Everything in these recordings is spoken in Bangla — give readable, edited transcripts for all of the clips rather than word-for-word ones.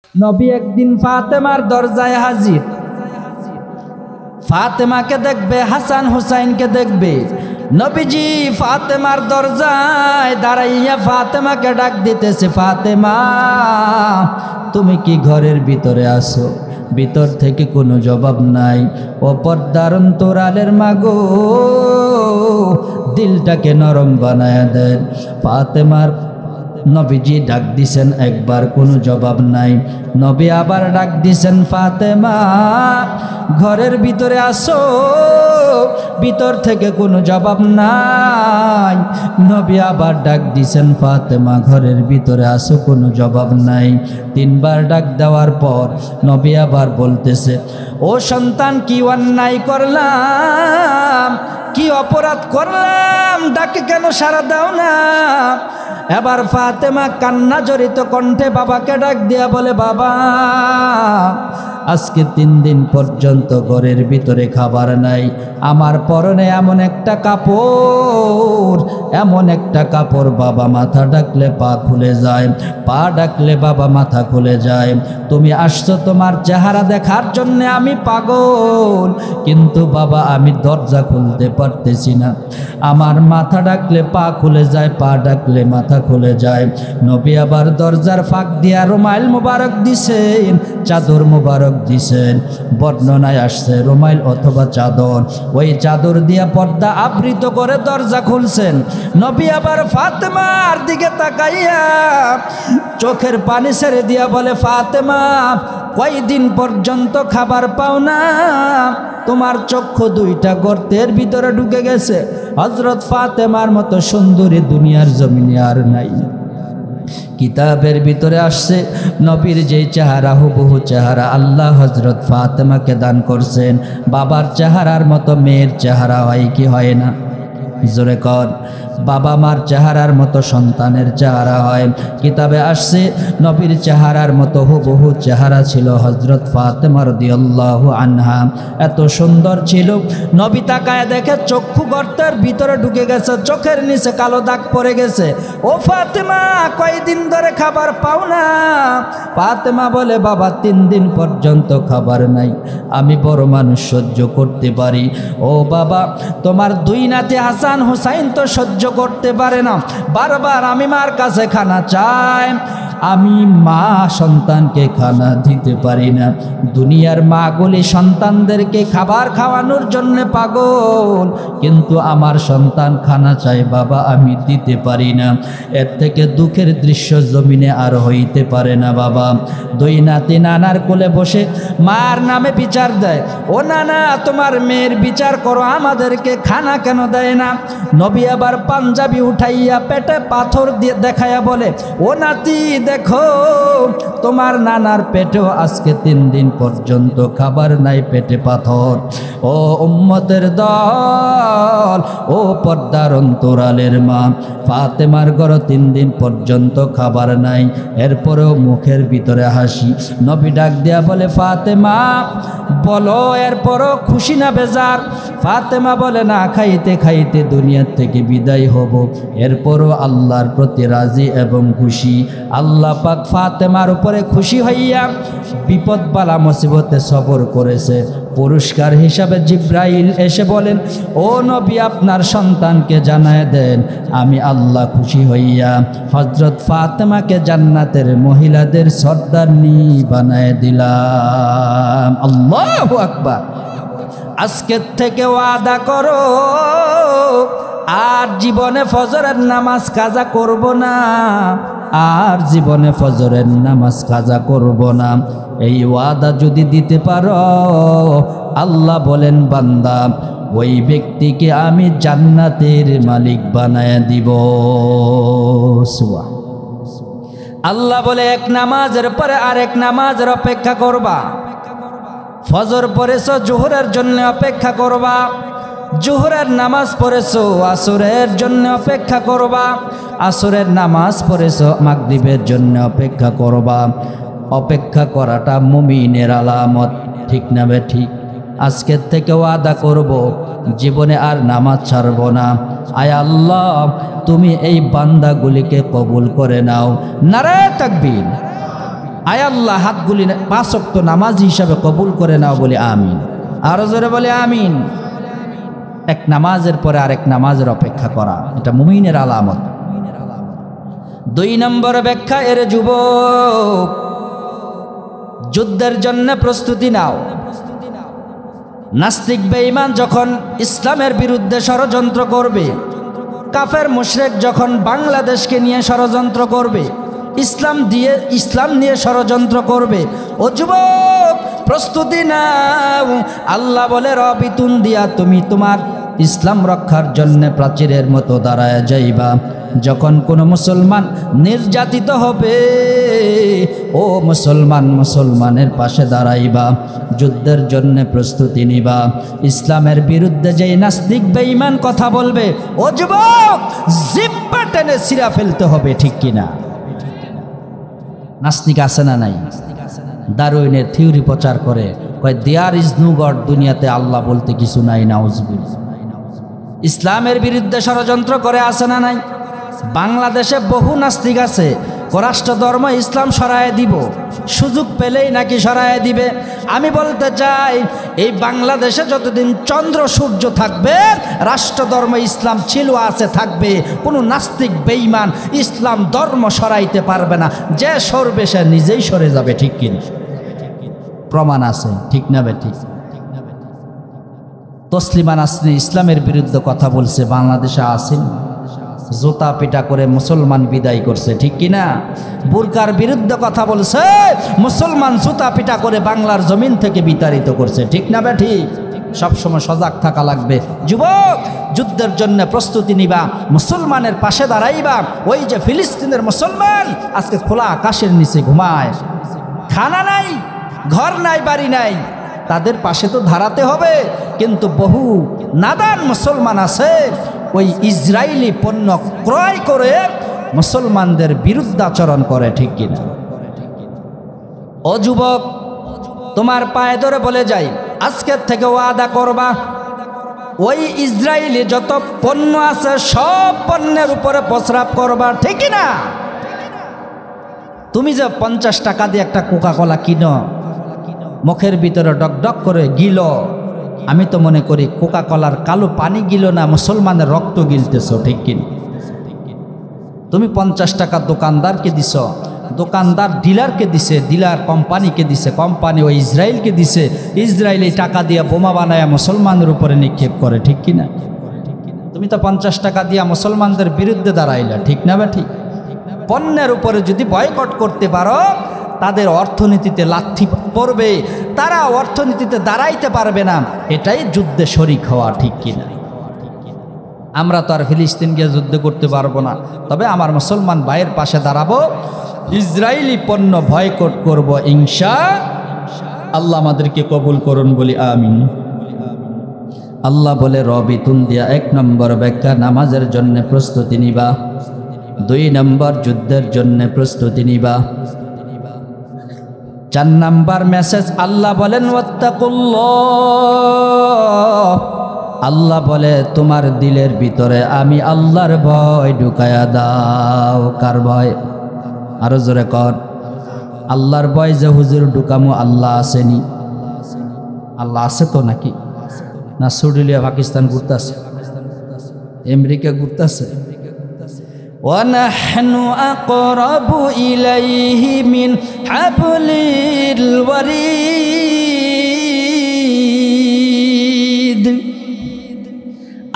নবী একদিন ফাতেমার দরজায় হাজির। ফাতেমাকে দেখবে, হাসান হুসাইনকে দেখবে। নবীজি ফাতেমার দরজায় দাঁড়াইয়া ফাতেমাকে ডাক দিতেছে, ফাতেমা তুমি কি ঘরের ভিতরে আসো? ভিতর থেকে কোনো জবাব নাই। ও পর্দার অন্তরালের মাগো, দিলটাকে নরম বানায়া দেন। ফাতেমার নবীজি ডাক দিছেন একবার, কোনো জবাব নাই। নবী আবার ডাক দিছেন, ফাতেমা ঘরের ভিতরে আসো, ভিতর থেকে কোনো জবাব নাই। নবী আবার ডাক দিছেন, ফাতেমা ঘরের ভিতরে আসো, কোনো জবাব নাই। তিনবার ডাক দেওয়ার পর নবী আবার বলতেছে, ও সন্তান কি অন্যায় করলাম, কি অপরাধ করলাম, ডাকে কেন সাড়া দাও না? এবার ফাতেমা কান্না জড়িত কণ্ঠে বাবাকে ডাক দিয়া বলে, বাবা আজকে 3 দিন পর্যন্ত ঘরের ভিতরে খাবার নাই। আমার পরনে এমন একটা কাপড়, এমন একটা কাপড় বাবা মাথা ডাকলে পা খুলে যায়, পা ডাকলে বাবা মাথা খুলে যায়। তুমি আসছো তোমার চেহারা দেখার জন্য, আমি পাগল, কিন্তু বাবা আমি দরজা খুলতে পারতেছি না। আমার মাথা ডাকলে পা খুলে যায়, পা ডাকলে মাথা খুলে যায়। নবী আবার দরজার ফাঁক দিয়া রুমাইল মুবারক দিছেন, চাদর মুবারক দিছেন। বর্ণনায় আসছে রুমাইল অথবা চাদর, ওই চাদর দিয়া পর্দা আবৃত করে দরজা খুলছেন। নবী আবার ফাতেমার দিকে তাকাইয়া চোখের পানি ছেড়ে দিয়া বলে, ফাতেমা কয়দিন পর্যন্ত খাবার পাও না? তোমার চক্ষু 2টা গর্তের ভিতরে ঢুকে গেছে। হযরত ফাতেমার মতো সুন্দরী দুনিয়ার জমিনে আর নাই। কিতাবের ভিতরে আসছে নবীর যেই চেহারা, হুবহু চেহারা আল্লাহ হযরত ফাতেমাকে দান করছেন। বাবার চেহারার মতো মেয়ের চেহারা হয় কি হয় না? জোরে কর। বাবা মার চেহারার মতো সন্তানের চেহারা হয়। কিতাবে আসছে নবীর চেহারার মতো হুবহু চেহারা ছিল হযরত ফাতেমা রাদিয়াল্লাহু আনহা। এত সুন্দর ছিল, নবী তাকায় দেখে চক্ষু গর্তের ভিতরে ঢুকে গেছে, চোখের নিচে কালো দাগ পড়ে গেছে। ও ফাতেমা কয়দিন ধরে খাবার পাও না? ফাতেমা বলে, বাবা 3 দিন পর্যন্ত খাবার নাই, আমি বড় মানুষ সহ্য করতে পারি। ও বাবা তোমার 2 নাতি হাসান হুসাইন তো সহ্য করতে পারে না, বারবার আমি মার কাছে খানা চাই, আমি মা সন্তানকে খানা দিতে পারি না। দুনিয়ার মাগুলি সন্তানদেরকে খাবার খাওয়ানোর জন্য পাগল, কিন্তু আমার সন্তান খানা চাই বাবা, আমি দিতে পারি না। এর থেকে দুঃখের দৃশ্য জমিনে আর হইতে পারে না বাবা। 2 নাতি নানার কোলে বসে মার নামে বিচার দেয়, ও নানা তোমার মেয়ের বিচার করো, আমাদেরকে খানা কেন দেয় না? নবী আবার পাঞ্জাবি উঠাইয়া পেটে পাথর দিয়ে দেখাইয়া বলে, ও নাতি দেখো তোমার নানার পেটেও আজকে 3 দিন পর্যন্ত খাবার নাই, পেটে পাথর। ও উম্মতের দল, ও পর্দার অন্তরালের মা, ফাতেমার ঘরে 3 দিন পর্যন্ত খাবার নাই, এরপরেও মুখের ভিতরে হাসি। নবী ডাক দিয়া বলে, ফাতেমা বলো এরপরও খুশি না বেজার? ফাতেমা বলে, না খাইতে খাইতে দুনিয়ার থেকে বিদায় হব, এরপরও আল্লাহর প্রতি রাজি এবং খুশি। আল্লাহ পাক ফাতেমার উপরে খুশি হইয়া বিপদ বালা মুসিবতে সবর করেছে। পুরস্কার হিসাবে জিব্রাইল এসে বলেন, ও নবী আপনার সন্তানকে জানায় দেন আমি আল্লাহ খুশি হইয়া হযরত ফাতেমাকে জান্নাতের মহিলাদের সর্দারনি বানায় দিলাম। আল্লাহু আকবার। আজকের থেকে ওয়াদা করো আর জীবনে ফজরের নামাজ কাজা করব না, আর জীবনে ফজরের নামাজ কাজা করব না। এই ওয়াদা যদি দিতে পারো, আল্লাহ বলেন বান্দা ওই ব্যক্তিকে আমি জান্নাতের মালিক বানায় দিব। আল্লাহ বলে, এক নামাজের পরে আরেক নামাজের অপেক্ষা করবা। ফজর পড়েছো, জোহরের জন্য অপেক্ষা করবা। জোহরের নামাজ পড়েছো, আসরের জন্য অপেক্ষা করবা। আসরের নামাজ পড়েছো, মাগরিবের জন্য অপেক্ষা করবা। অপেক্ষা করাটা মুমিনের আলামত, ঠিক না বে ঠিক? আজকের থেকে ওয়াদা করব জীবনে আর নামাজ ছাড়ব না। আয় আল্লাহ তুমি এই বান্দাগুলিকে কবুল করে নাও। নারে তাকবীর। আয় আল্লাহ হাতগুলি 5 ওয়াক্ত নামাজি হিসাবে কবুল করে নাও বলি আমিন। আরো জোরে বলে আমিন। এক নামাজের পরে আরেক নামাজের অপেক্ষা করা, এটা মুমিনের আলামত। 2 নম্বর ব্যাখ্যা, এর যুবক, যুদ্ধের জন্য প্রস্তুতি নাও। নাস্তিক বেঈমান যখন ইসলামের বিরুদ্ধে ষড়যন্ত্র করবে, কাফের মুশরিক যখন বাংলাদেশকে নিয়ে ষড়যন্ত্র করবে, ইসলাম নিয়ে ষড়যন্ত্র করবে, ও যুবক প্রস্তুতি নাও। আল্লাহ বলে রবিতুন দিয়া তুমি তোমার ইসলাম রক্ষার জন্য প্রাচীরের মতো দাঁড়ায় যাইবা। যখন কোনো মুসলমান নির্যাতিত হবে, ও মুসলমানের পাশে দাঁড়াইবা, যুদ্ধের জন্য প্রস্তুতি নিবা। ইসলামের বিরুদ্ধে যেই নাস্তিক বেঈমান কথা বলবে, ও যুবক জিব্বা টেনে ছিঁড়া ফেলতে হবে, ঠিক কিনা? নাস্তিক আছে না নাই? দারুইনের থিওরি প্রচার করে, কয় দেয়ার ইজ নো গড, দুনিয়াতে আল্লাহ বলতে কিছু নাই, নাউজুবিল্লাহ। ইসলামের বিরুদ্ধে ষড়যন্ত্র করে আছে না নাই? বাংলাদেশে বহু নাস্তিক আছে, রাষ্ট্র ধর্ম ইসলাম সরায় দিব, সুযোগ পেলেই নাকি সরায় দিবে। আমি বলতে চাই, এই বাংলাদেশে যতদিন চন্দ্র সূর্য থাকবে, রাষ্ট্র ধর্ম ইসলাম ছিল, আছে, থাকবে। কোনো নাস্তিক বেঈমান ইসলাম ধর্ম সরাইতে পারবে না। যে সরবে সে নিজেই সরে যাবে, ঠিক কিনা? প্রমাণ আছে, ঠিক না বেঠিক? তসলিমা নাসরিন ইসলামের বিরুদ্ধে কথা বলছে, বাংলাদেশে আসেন, জোতা পিটা করে মুসলমান বিদায় করছে, ঠিক কিনা? বুরকার বিরুদ্ধে কথা বলছে, মুসলমান জোতা পিটা করে বাংলার জমিন থেকে বিতাড়িত করছে, ঠিক না বেঠিক? সবসময় সজাগ থাকা লাগবে। যুবক যুদ্ধের জন্য প্রস্তুতি নিবা, মুসলমানের পাশে দাঁড়াইবা। ওই যে ফিলিস্তিনের মুসলমান আজকে খোলা আকাশের নিচে ঘুমায়, খানা নাই, ঘর নাই, বাড়ি নাই, তাদের পাশে তো দাঁড়াতে হবে। কিন্তু বহু নাদান মুসলমান আছে, ওই ইসরায়েলি পণ্য ক্রয় করে মুসলমানদের বিরুদ্ধে আচরণ করে, ঠিক কিনা? ও যুবক, তোমার পায়ে ধরে বলে যাই, আজকের থেকে ওয়াদা করবা, ওই ইসরায়েলি যত পণ্য আছে সব পণ্যের উপরে প্রস্রাব করবা, ঠিক না? তুমি যে 50 টাকা দিয়ে একটা কোকা কোলা কিনো, মুখের ভিতরে ডকডক করে গিল, আমি তো মনে করি কোকা কোলার কালো পানি গিল না, মুসলমানের রক্ত গিলতেছ, ঠিক কিনা? তুমি 50 টাকা দোকানদারকে দিছ, দোকানদার ডিলারকে দিছে, ডিলার কোম্পানিকে দিছে, কোম্পানি ওই ইসরায়েলকে দিছে, ইসরায়েলি টাকা দিয়ে বোমা বানায় মুসলমানের উপরে নিক্ষেপ করে, ঠিক কিনা? তুমি তো 50 টাকা দিয়া মুসলমানদের বিরুদ্ধে দাঁড়াইলা, ঠিক না? বা ঠিক? পণ্যের উপরে যদি বয়কট করতে পারো, তাদের অর্থনীতিতে লাথি পড়বে, তারা অর্থনীতিতে দাঁড়াইতে পারবে না। এটাই যুদ্ধে শরিক হওয়া, ঠিক কিনা? আমরা তো আর ফিলিস্তিন গিয়ে যুদ্ধ করতে পারবো না, তবে আমার মুসলমান ভাইয়ের পাশে দাঁড়াবো, ইসরায়েলি পণ্য বয়কট করব, ইনশাআল্লাহ। আমাদেরকে কবুল করুন বলি আমিন। আল্লাহ বলে রবিতুন দিয়া 1 নম্বর ব্যাখ্যা, নামাজের জন্য প্রস্তুতি নিবা। 2 নম্বর যুদ্ধের জন্য প্রস্তুতি নিবা। 4 নম্বর মেসেজ, আল্লাহ বলেন ওয়াত্তাকুল্লাহ। আল্লাহ বলে তোমার দিলের ভিতরে আমি আল্লাহর ভয় ঢুকায়া দাও। কার ভয়? আরো জোরে কর। আল্লাহর ভয় যে হুজুর ঢুকামো, আল্লাহ আসেনি? আল্লাহ আছে তো নাকি? না সুডিলিয়া পাকিস্তান ঘুরতেছে, আমেরিকা ঘুরতেছে? وَنَحْنُ أَقْرَبُ إِلَيْهِ مِنْ حَبْلِ الْوَرِيدِ।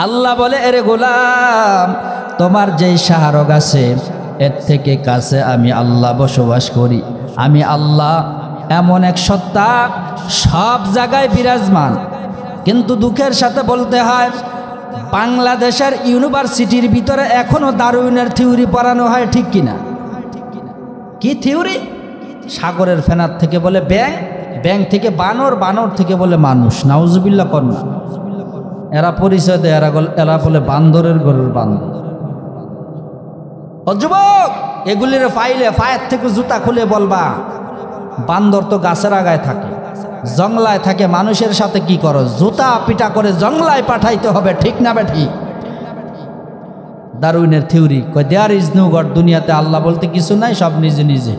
আল্লাহ বলে, এরে গোলাম, তোমার যেই শাহরগ আছে এর থেকে কাছে আমি আল্লাহ বসবাস করি। আমি আল্লাহ এমন এক সত্তা, সব জায়গায় বিরাজমান। কিন্তু দুঃখের সাথে বলতে হয়, বাংলাদেশের ইউনিভার্সিটির ভিতরে এখনো দারুইনের থিওরি পড়ানো হয়, ঠিক কিনা? কি থিওরি? সাগরের ফেনার থেকে বলে ব্যাং, ব্যাং থেকে বানর, বানর থেকে বলে মানুষ। নাউজুবিল্লাহ কন্যা। এরা পরিচয় দেয়, এরা বলে বান্দরের গরুর বান্দর। ও যুবক, এগুলির ফাইলে ফায়ের থেকে জুতা খুলে বলবা, বান্দর তো গাছের আগায় থাকে, জংলায় থাকে, মানুষের সাথে কি করো? জুতা পিটা করে জংলায় পাঠাইতে হবে, ঠিক না বেঠি? দারুইনের থিওরি কয় দেয়ার ইজ নো গড, দুনিয়াতে আল্লাহ বলতে কিছু নাই, সব নিজে নিজে।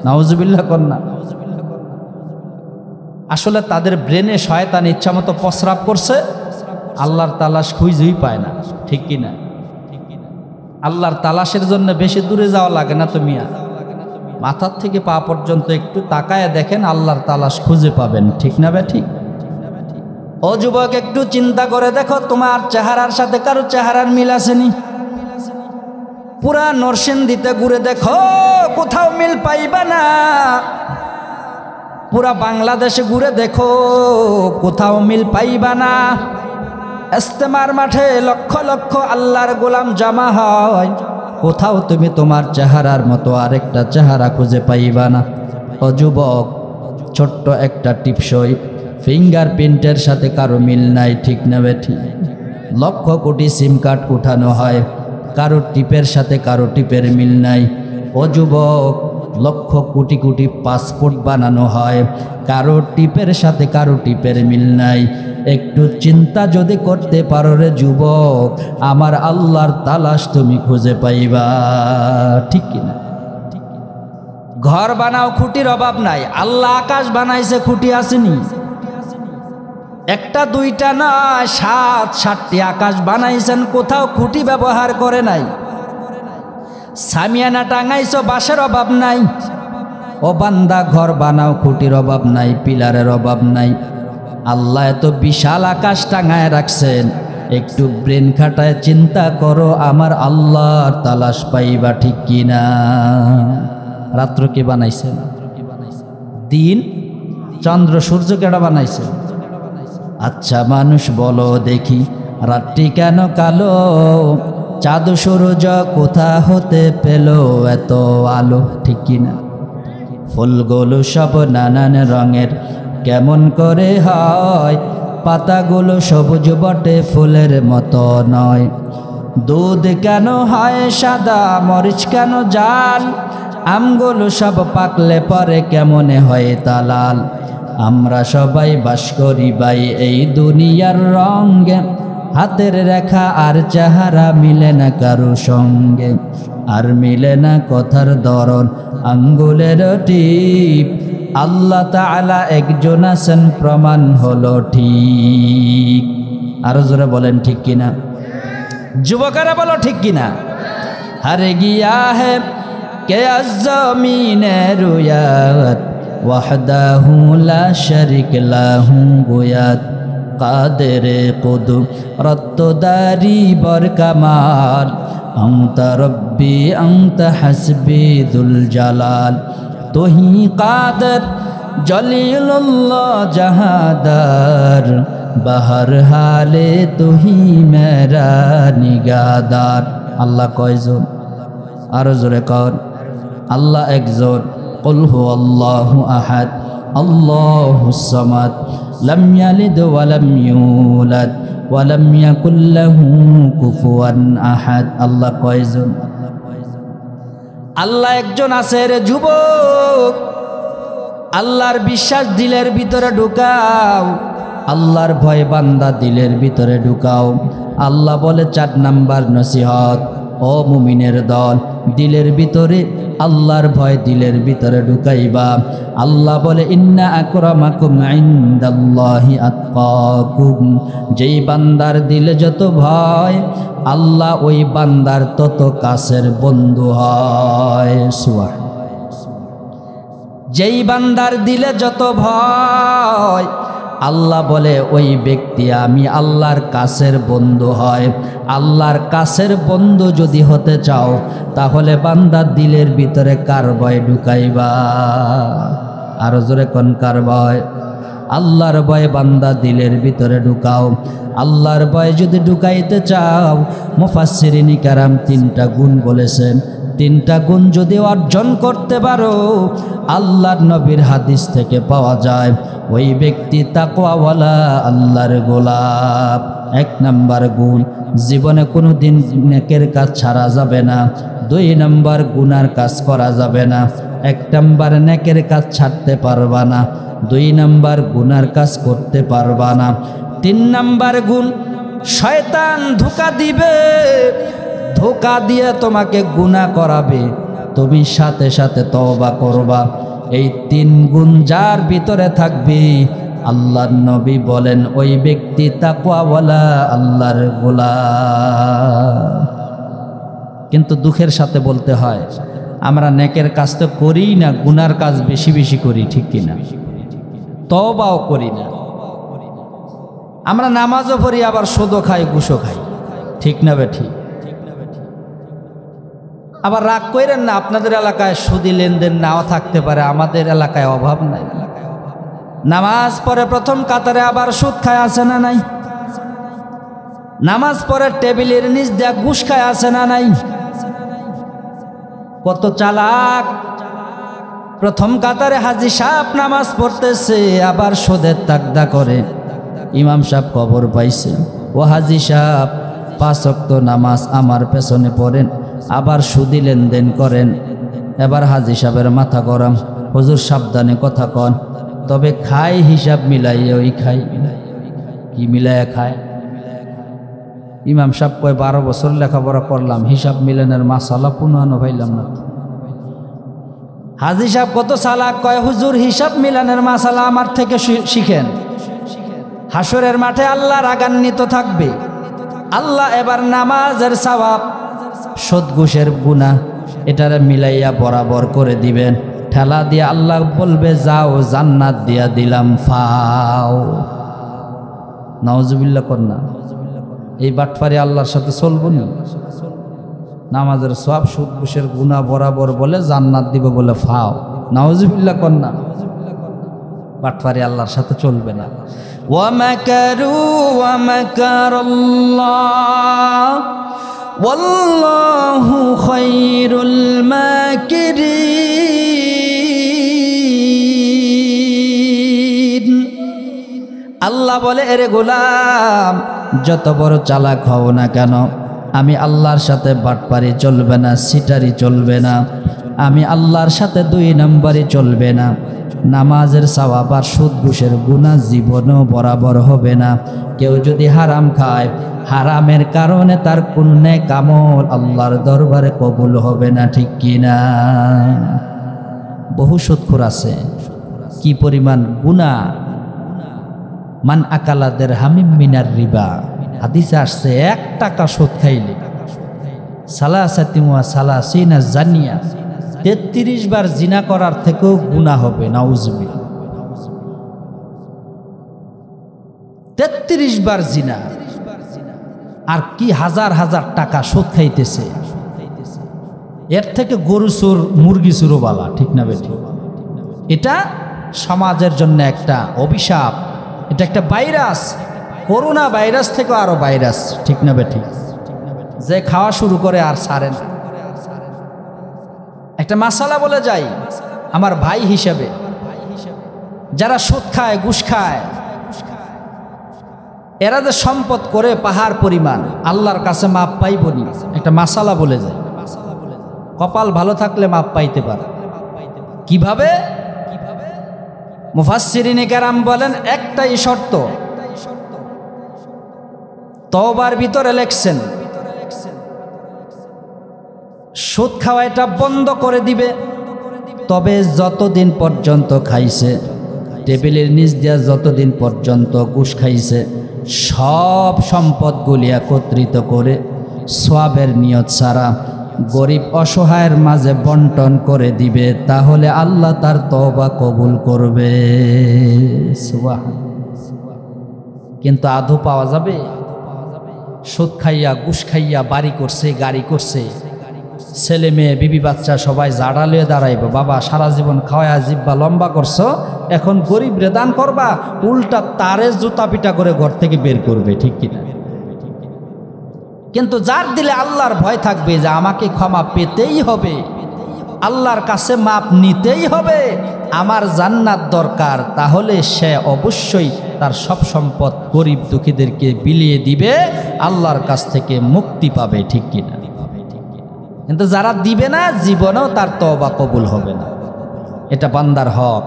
নাউজুবিল্লাহ কন্যা। আসলে তাদের ব্রেনে শয়তান ইচ্ছা মতো প্রস্রাব করছে, আল্লাহর তালাশ খুঁজেই পায় না, ঠিক কিনা? আল্লাহর তালাশের জন্য বেশি দূরে যাওয়া লাগে না তো মিয়া, মাথার থেকে পা পর্যন্ত একটু তাকায় দেখেন, আল্লাহর তালাশ খুঁজে পাবেন, ঠিক না বে ঠিক? ও যুবক, একটু চিন্তা করে দেখো, তোমার চেহারার সাথে কারো চেহারার মিল আসেনি? পুরা নরসিংদীতে ঘুরে দেখো, কোথাও মিল পাইবা না। পুরা বাংলাদেশে ঘুরে দেখো, কোথাও মিল পাইবা না। ইস্তেমার মাঠে লক্ষ লক্ষ আল্লাহর গোলাম জমা হয়, কোথাও তুমি তোমার চেহারার মতো আরেকটা চেহারা খুঁজে পাইবা না। ও যুবক, ছোট্ট একটা টিপসই, ফিঙ্গারপ্রিন্টের সাথে কারো মিল নাই, ঠিক না বেঠি? লক্ষ কোটি সিম কার্ড উঠানো হয়, কারো টিপের সাথে কারো টিপের মিল নাই। ও যুবক, লক্ষ কোটি কোটি পাসপোর্ট বানানো হয়, কারো টিপের সাথে কারো টিপের মিল নাই। একটু চিন্তা যদি করতে পারো রে যুবক, আমার আল্লাহর তালাশ তুমি খুঁজে পাইবা, ঠিক কিনা? ঘর বানাও, খুঁটির অভাব নাই। আল্লাহ আকাশ বানাইছে, খুঁটি আসেনি? একটা দুইটা নয়, 7-7টি আকাশ বানাইছেন, কোথাও খুঁটি ব্যবহার করে নাই। সামিয়ানা টাঙাইছো, বাঁশের অভাব নাই। ও বান্দা, ঘর বানাও, খুঁটির অভাব নাই, পিলারের অভাব নাই। আল্লাহ এত বিশাল আকাশ টাঙায় রাখছেন, একটু ব্রেন খাটায় চিন্তা করো, আমার আল্লাহর তালাশ পাইবা, ঠিক কিনা? রাত্র কে বানাইছেন? দিন, চন্দ্র, সূর্য কেডা বানাইছে? আচ্ছা মানুষ বলো দেখি, রাত্রি কেন কালো? চাঁদ সূর্য কোথা হতে পেল এত আলো, ঠিক কিনা? ফুলগুলো সব নানান রঙের, কেমন করে হয়? পাতাগুলো সবুজ বটে, ফুলের মতো নয়। দুধ কেন হয় সাদা, মরিচ কেন জাল? আমগুলো সব পাকলে পরে কেমনে হয় তা লাল? আমরা সবাই বাস করি ভাই এই দুনিয়ার রঙে, হাতের রেখা আর চেহারা মিলে না কারো সঙ্গে, আর মিলে না কথার ধরন, আঙ্গুলের টিপ। আল্লাহ তাআলা একজন আছেন, প্রমাণ হলো ঠিক। আরো জোরে বলেন ঠিক কিনা? যুবকেরা বলো ঠিক কিনা? হারে গিয়া হে কে আজ-জমিনে রুয়াত, ওয়াহদাহু লা শারিক লাহু গুয়াত। কাদের কুদরত দারি বর কামাল, আনতা রব্বি আনতা হাসবি দুল জালাল। তুহি কাদের জলিলুল্লাহ জাহাদার, বাহার হালে তুহি মেরা নিগাদার। আল্লাহ কয়জন? আরো জোরে কর, আল্লাহ একজন। কুল হুয়াল্লাহু আহাদ, আল্লাহুস সামাদ, লাম ইয়ালিদ ওয়া লাম ইউলাদ ওয়া লাম ইয়াকুল লাহু কুফুয়ান আহাদ। আল্লাহ কয়জন? আল্লাহ একজন আছে রে যুবক। আল্লাহর বিশ্বাস দিলের ভিতরে ঢুকাও, আল্লাহর ভয় বান্দা দিলের ভিতরে ঢুকাও। আল্লাহ বলে 4 নাম্বার নসিহত, ও মুমিনের দল, দিলের ভিতরে আল্লাহর ভয় দিলের ভিতরে ঢুকাইবা। আল্লাহ বলে ইন্না আকরামাকুম ইনদাল্লাহি আতকাকুম। যেই বান্দার দিলে যত ভয়, আল্লাহ ওই বান্দার তত কাছের বন্ধু হয়। সুবহান। যেই বান্দার দিলে যত ভয়, আল্লাহ বলে ওই ব্যক্তি আমি আল্লাহর কাছের বন্ধু হয়। আল্লাহর কাছের বন্ধু যদি হতে চাও, তাহলে বান্দার দিলের ভিতরে কার ভয় ঢুকাইবা? আরো জোরে কোন কার ভয়? আল্লাহর ভয় বান্দা দিলের ভিতরে ঢুকাও। আল্লাহর ভয় যদি ঢুকাইতে চাও, মুফাসসিরিন কিরাম 3টা গুণ বলেছেন। 3টা গুণ যদি অর্জন করতে পারো, আল্লাহর নবীর হাদিস থেকে পাওয়া যায় ওই ব্যক্তি তাকওয়াওয়ালা, আল্লাহর গোলাপ। 1 নাম্বার গুণ, জীবনে কোনো দিন নেকের কাজ ছাড়া যাবে না। 2 নাম্বার, গুনার কাজ করা যাবে না। 1 নাম্বার, নেকের কাজ ছাড়তে পারবা না। 2 নাম্বার, গুনার কাজ করতে পারবা না। 3 নাম্বার গুণ, শয়তান ধোঁকা দিবে, ধোঁকা দিয়ে তোমাকে গুনাহ করাবে। তুমি সাথে সাথে তওবা করবা। এই 3 গুণ যার ভিতরে থাকবে, আল্লাহর নবী বলেন ওই ব্যক্তি তাকওয়াওয়ালা, আল্লাহর গোলাম। কিন্তু দুঃখের সাথে বলতে হয়, আমরা নেকের কাজ তো করি না, গুনার কাজ বেশি বেশি করি, ঠিক কিনা? তওবাও করি না। আমরা নামাজও পড়ি, আবার সুদও খাই, ঘুষও খাই, ঠিক না বেঠিক? আবার রাগ করেন না, আপনাদের এলাকায় সুদি লেনদেন নাও থাকতে পারে, আমাদের এলাকায় অভাব নাই। নামাজ পড়ে প্রথম কাতারে আবার সুদ খায়, আছে না নাই? নামাজ পড়ে টেবিলের নিচ দিয়ে ঘুষ খায়, আছে না নাই? কত চালাক! প্রথম কাতারে হাজি সাহেব নামাজ পড়তেছে, আবার সুদের তাকদা করে। ইমাম সাহেব খবর পাইছে, ও হাজি সাহেব 5 ওয়াক্ত নামাজ আমার পেছনে পড়েন, আবার সুদি লেনদেন করেন। এবার হাজি সাহেবের মাথা গরম, হুজুর সাবধানে কথা কন, তবে খাই হিসাব মিলাইয়া, ওই খাই কি মিলাইয়া খায়? ইমাম সাহেব কয় 12 বছর লেখাপড়া করলাম, হিসাব মিলানের মাসালা পুনঃ পাইলাম না। হাজি সাহেব কত চালাক, কয় হুজুর হিসাব মিলানের মাসালা আমার থেকে শিখেন। হাসরের মাঠে আল্লাহ রাগান্বিত থাকবে। আল্লাহ এবার নামাজের সওয়াব, সুদ ঘুষের গুনাহ এটারে মিলাইয়া বরাবর করে দিবেন। ঠেলা দিয়ে আল্লাহ বলবে যাও, জান্নাত দিয়া দিলাম, ফাও। নাউজুবিল্লাহ কন্যা, এই বাটফারি আল্লাহর সাথে চলবো না। নামাজের সওয়াব, সুদ ঘুষের গুনাহ বরাবর বলে জান্নাত দিব বলে ফাও। নাউজুবিল্লাহ কন্যা, বাটফারি আল্লাহর সাথে চলবে না। ওয়া মাকারু ওয়া মাকারাল্লাহ ওয়াল্লাহু খায়রুল মাকিরিন। আল্লাহ বলে, এরে গোলাম, যত বড় চালাক হও না কেন, আমি আল্লাহর সাথে বাটপারি চলবে না, সিটারি চলবে না, আমি আল্লাহর সাথে 2 নম্বরই চলবে না। নামাজের সওয়াব আর সুদ ঘুষের গুনাহ জীবনেও বরাবর হবে না। কেউ যদি হারাম খায়, হারামের কারণে তার কোন নেক আমল আল্লাহর দরবারে কবুল হবে না, ঠিক কিনা? বহু সুদখোর আছে, কি পরিমাণ গুনাহ। মান আকালা দিরহামিম মিনার রিবা, হাদিসে আসছে 1 টাকা সুদ খাইলে সালাসাতিন ওয়া সালাসিনা জানিয়া, 33 বার জিনা করার থেকেও গুনাহ হবে। নাউজুবিল্লাহ, 33 বার জিনা, আর কি হাজার হাজার টাকা সুদ খাইতেছে। এর থেকে গরু চোর, মুরগি চোরও বালা, ঠিক না বেঠিক? এটা সমাজের জন্য একটা অভিশাপ, এটা একটা ভাইরাস, করোনা ভাইরাস থেকে আরো ভাইরাস, ঠিক না বেঠিক? যে খাওয়া শুরু করে আর ছাড়ে না। একটা মাসালা বলে যাই আমার ভাই হিসেবে, যারা সুদ খায়, ঘুষ খায়, এরা যে সম্পদ করে পাহাড় পরিমাণ, আল্লাহর কাছে মাপ পাইবনি। একটা মাসালা বলে যায়, কপাল ভালো থাকলে মাপ পাইতে পারে। কিভাবে? মুফাসসিরিনে কেরাম বলেন, একটাই শর্ত। তওবার ভিতরে লেখছেন, সুদ খাওয়া এটা বন্ধ করে দিবে, তবে যতদিন পর্যন্ত খাইছে, টেবিলের নিচ দিয়া যতদিন পর্যন্ত ঘুষ খাইছে, সব সম্পদগুলি একত্রিত করে সওয়াবের নিয়ত ছাড়া গরিব অসহায়ের মাঝে বন্টন করে দিবে, তাহলে আল্লাহ তার তওবা কবুল করবে। কিন্তু আধো পাওয়া যাবে? সুদ খাইয়া, ঘুষ খাইয়া বাড়ি করছে, গাড়ি করছে, ছেলে মেয়ে বিবি বাচ্চা সবাই জাড়া লয়ে দাঁড়াইব, বাবা সারা জীবন খাওয়া জিব্বা লম্বা করছো, এখন গরিব রে দান করবা, উল্টা তারে জুতা পিটা করে ঘর থেকে বের করবে, ঠিক কিনা? কিন্তু যার দিলে আল্লাহর ভয় থাকবে যে আমাকে ক্ষমা পেতেই হবে, আল্লাহর কাছে মাপ নিতেই হবে, আমার জান্নাত দরকার, তাহলে সে অবশ্যই তার সব সম্পদ গরিব দুঃখীদেরকে বিলিয়ে দিবে, আল্লাহর কাছ থেকে মুক্তি পাবে, ঠিক কিনা? কিন্তু যারা দিবে না, জীবনেও তার তওবা কবুল হবে না। এটা বান্দার হক।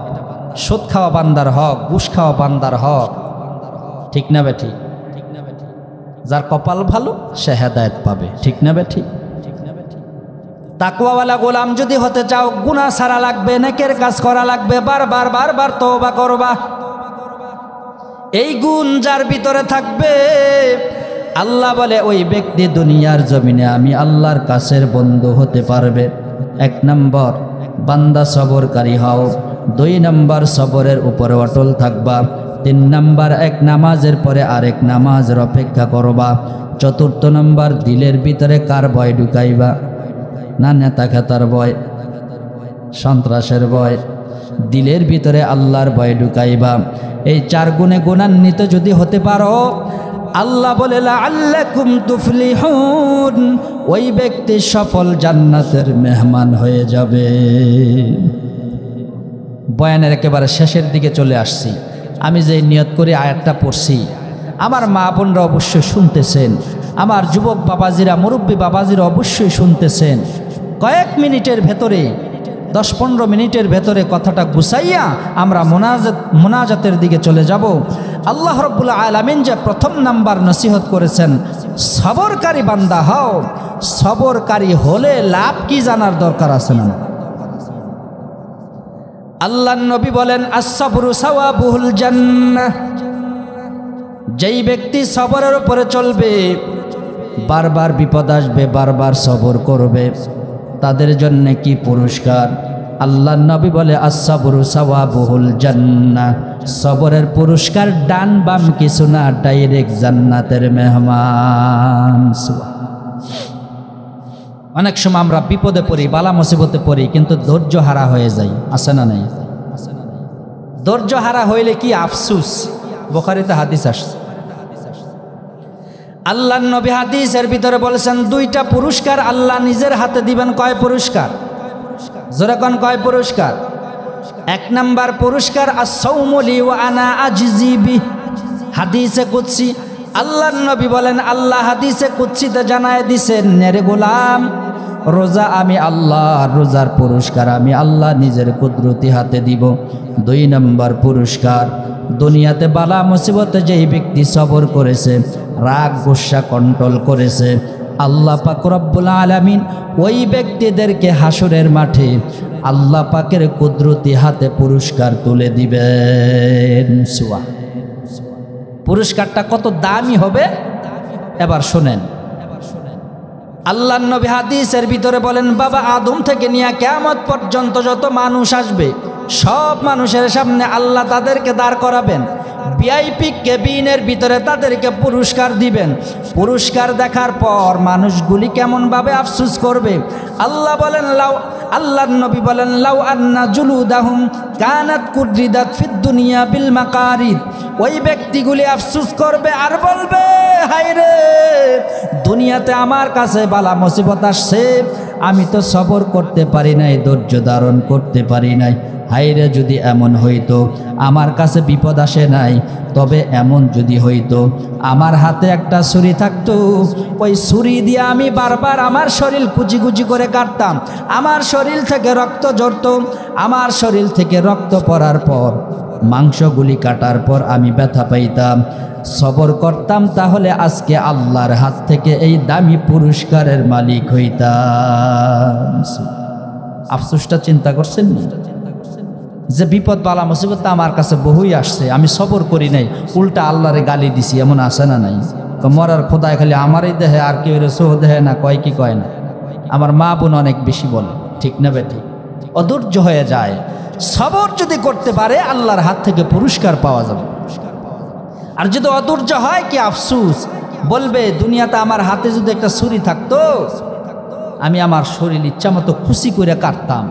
সুদ খাওয়া বান্দার হক, ঘুষ খাওয়া বান্দার হক, ঠিক না বেঠিক? যার কপাল ভালো সে হেদায়েত পাবে, ঠিক না বেঠিক? তাকওয়াওয়ালা গোলাম যদি হতে চাও গুনাহ ছাড়া লাগবে, নেকের কাজ করা লাগবে, বারবার বারবার তওবা করবা। এই গুণ যার ভিতরে থাকবে আল্লাহ বলে ওই ব্যক্তি দুনিয়ার জমিনে আমি আল্লাহর কাছের বন্ধু হতে পারবে। 1 নম্বর বান্দা সবরকারী হও, 2 নম্বর সবরের উপরে অটল থাকবা, 3 নম্বর এক নামাজের পরে আরেক নামাজের অপেক্ষা করবা, 4 নম্বর দিলের ভিতরে কার ভয় ঢুকাইবা? না নেতা খেতার ভয়, সন্ত্রাসের ভয়, দিলের ভিতরে আল্লাহর ভয় ঢুকাইবা। এই 4 গুণে গুণান্বিত যদি হতে পারো আল্লাহ বলে লাআল্লাকুম তুফলিহুন, ওই ব্যক্তি সফল জান্নাতের মেহমান হয়ে যাবে। বয়ানের একেবারে শেষের দিকে চলে আসছি। আমি যে নিয়ত করে আয়াতটা পড়ছি আমার মা বোনরা অবশ্যই শুনতেছেন, আমার যুবক বাবাজিরা মুরব্বী বাবাজিরা অবশ্যই শুনতেছেন। কয়েক মিনিটের ভেতরে 10-15 মিনিটের ভেতরে কথাটা গুছাইয়া আমরা মোনাজাতের দিকে চলে যাব। আল্লাহ রাব্বুল আলামিন যে 1 নাম্বার নসিহত করেছেন সবরকারী বান্দা হও, সবরকারী হলে লাভ কি জানার দরকার আছে না? আল্লাহর নবী বলেন আস-সাবরু সাওয়াবুল জান্নাহ, যেই ব্যক্তি সবরের উপরে চলবে, বারবার বিপদ আসবে, বারবার সবর করবে, তাদের জন্য কি পুরস্কার? আল্লাহর নবী বলে আস-সাবরু সাওয়াবুল জান্নাহ, সবরের পুরস্কার ডান বাম কিছু না, ডাইরেক্ট জান্নাতের মেহমান। অনেক সময় আমরা বিপদে পড়ি, বালা মুসিবতে পড়ি, কিন্তু ধৈর্য হারা হয়ে যাই, আছে না নাই? ধৈর্য হারা হইলে কি আফসুস। বুখারীতে হাদিস আসছে, আল্লাহর নবী হাদিসের ভিতরে বলেছেন 2টা পুরস্কার আল্লাহ নিজের হাতে দিবেন। কয় পুরস্কার? জোরে কোন কয় পুরস্কার? 1 নাম্বার পুরস্কার আস-সাওমু লি ওয়া আনা আজজি বি, হাদিসে কুদসি আল্লাহর নবী বলেন, আল্লাহ হাদিসে কুদসিতে জানায় দিবেন, নেরে গোলাম রোজা আমি আল্লাহ, রোজার পুরস্কার আমি আল্লাহ নিজের কুদরতি হাতে দিব। 2 নম্বর পুরস্কার দুনিয়াতে বালা মুসিবতে যেই ব্যক্তি সবর করেছে, রাগ গুসা কন্ট্রোল করেছে, আল্লাহ পাক রব্বুল আলামিন ওই ব্যক্তিদেরকে হাসরের মাঠে আল্লাহ পাকের কুদরতি হাতে পুরস্কার তুলে দিবেন। পুরস্কারটা কত দামি হবে এবার শোনেন। আল্লাহর নবী হাদিসের ভিতরে বলেন, বাবা আদম থেকে নিয়ে কিয়ামত পর্যন্ত যত মানুষ আসবে সব মানুষের সামনে আল্লাহ তাদেরকে দাঁড় করাবেন, ভিআইপি কেবিনের ভিতরে তাদেরকে পুরস্কার দিবেন। পুরস্কার দেখার পর মানুষগুলি কেমনভাবে আফসোস করবে আল্লাহ বলেন, আল্লাহর নবী বলেন লাউ আন্না জুলুদাহুম কানাত কুদরিদাত ফিদ দুনিয়া বিল মাকারিদ, ওই ব্যক্তিগুলি আফসোস করবে আর বলবে, হায়রে দুনিয়াতে আমার কাছে বালা মুসিবত আসছে, আমি তো সবর করতে পারি নাই, ধৈর্য ধারণ করতে পারি নাই, হায়রে যদি এমন হইতো, আমার কাছে বিপদ আসে নাই, তবে এমন যদি হইতো আমার হাতে একটা ছুরি থাকতো, ওই ছুরি দিয়ে আমি বারবার আমার শরীর কুচি কুচি করে কাটতাম, আমার শরীর থেকে রক্ত ঝরতো, আমার শরীর থেকে রক্ত পড়ার পর মাংসগুলি কাটার পর আমি ব্যথা পাইতাম, সবর করতাম, তাহলে আজকে আল্লাহর হাত থেকে এই দামি পুরস্কারের মালিক হইতাম। আফসোসটা চিন্তা করছেন না? যে বিপদ বালা মুসিবত আমার কাছে বহুই আসছে, আমি সবর করি নাই, উল্টা আল্লাহরে গালি দিছি, এমন আসে না নাই? মরার খোদায় খালি আমারই দেহে, আর কেউ সোহ দেহে না, কয় কি কয় না। আমার মা বোন অনেক বেশি বলে, ঠিক না বেঠিক? অধৈর্য হয়ে যায়। সবর যদি করতে পারে আল্লাহর হাত থেকে পুরস্কার পাওয়া যাবে। আর যদি অধৈর্য হয় কি আফসোস, বলবে দুনিয়াতে আমার হাতে যদি একটা ছুরি থাকতো, আমি আমার শরীর ইচ্ছা মতো খুশি করে কাটতাম,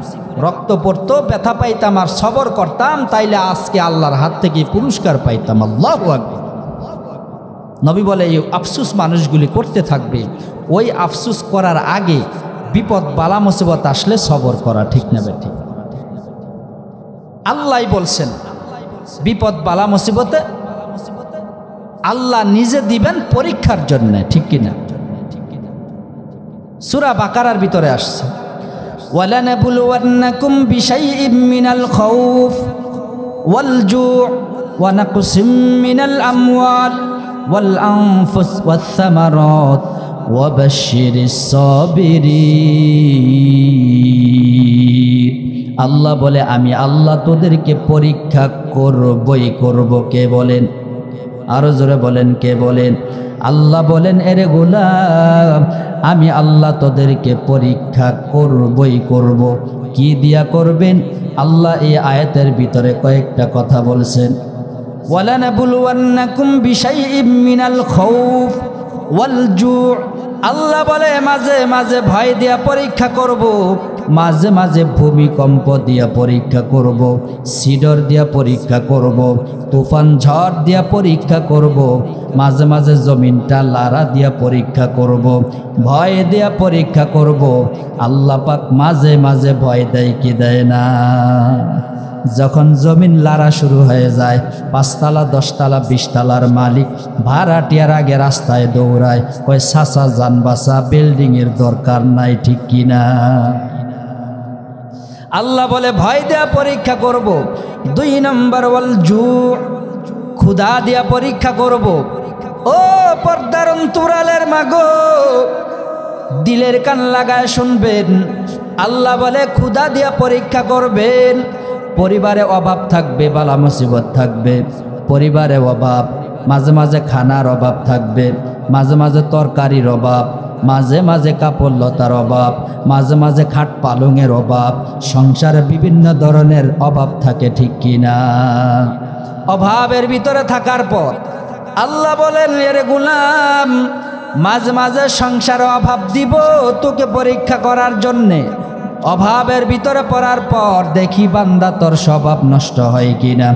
রক্ত পড়তো, ব্যথা পাইতাম, আর সবর করতাম, তাইলে আজকে আল্লাহর হাত থেকে পুরস্কার পাইতাম। আল্লাহু আকবার। নবী বলে এই আফসোস মানুষগুলি করতে থাকবে। ওই আফসোস করার আগে বিপদ বালা মুসিবত আসলে সবর করা, ঠিক না বেঠিক? আল্লাহ বলছেন বিপদ বালা মুসিবতে আল্লাহ নিজে দিবেন পরীক্ষার জন্য, ঠিক কিনা? সূরা বাকারার ভিতরে আসছে, ওয়ালানাবলুওয়ান্নাকুম বিশাইইম মিনাল খাউফ ওয়াল জু' ওয়া নাকসিম মিনাল আমওয়াল ওয়াল আনফুস ওয়াস সামারাত ওয়াবাশশিরিস সাবিরিন। আল্লাহ বলে আমি আল্লাহ তোদেরকে পরীক্ষা করবই করব। কে বলেন? আরো জোরে বলেন, কে বলেন? আল্লাহ বলেন, এরে গোলাম আমি আল্লাহ তোদেরকে পরীক্ষা করবই করব। কি দিয়া করবেন? আল্লাহ এই আয়াতের ভিতরে কয়েকটা কথা বলছেন। ওয়ালানাবলুওয়ান্নাকুম বিশাইইম মিনাল খাউফ ওয়াল জু'। আল্লাহ বলে মাঝে মাঝে ভয় দিয়া পরীক্ষা করব, মাঝে মাঝে ভূমিকম্প দিয়া পরীক্ষা করব, সিডর দিয়া পরীক্ষা করব, তুফান ঝড় দিয়া পরীক্ষা করব, মাঝে মাঝে জমিনটা লাড়া দিয়া পরীক্ষা করব, ভয় দিয়া পরীক্ষা করব। আল্লাহ পাক মাঝে মাঝে ভয় দেয় কি দেয় না? যখন জমিন লাড়া শুরু হয়ে যায়, 5 তলা 10 তলা 20 তলার মালিক ভাড়াটিয়ার আগে রাস্তায় দৌড়ায়, কয় সাসা জান বাসা, বিল্ডিং এর দরকার নাই, ঠিক কিনা? আল্লাহ বলে ভয় দেয়া পরীক্ষা করব। 2 নম্বর ওয়াল জু', ক্ষুধা দিয়া পরীক্ষা করব। ও পর্দার অন্তরালের মাগো, দিলের কান লাগায় শুনবেন। আল্লাহ বলে ক্ষুধা দিয়া পরীক্ষা করবেন। পরিবারে অভাব থাকবে, বালা মুসিবত থাকবে, পরিবারে অভাব, মাঝে মাঝে খানার অভাব থাকবে, মাঝে মাঝে তরকারির অভাব, মাঝে মাঝে কাপড় লতার অভাব, মাঝে মাঝে খাট পালংয়ের অভাব, সংসারে বিভিন্ন ধরনের অভাব থাকে, ঠিক কিনা? অভাবের ভিতরে থাকার পর আল্লাহ বলেন, এরে গোলাম মাঝে মাঝে সংসারে অভাব দিব তোকে পরীক্ষা করার জন্যে। অভাবের ভিতরে পড়ার পর দেখি বান্দা তোর স্বভাব নষ্ট হয় কিনা।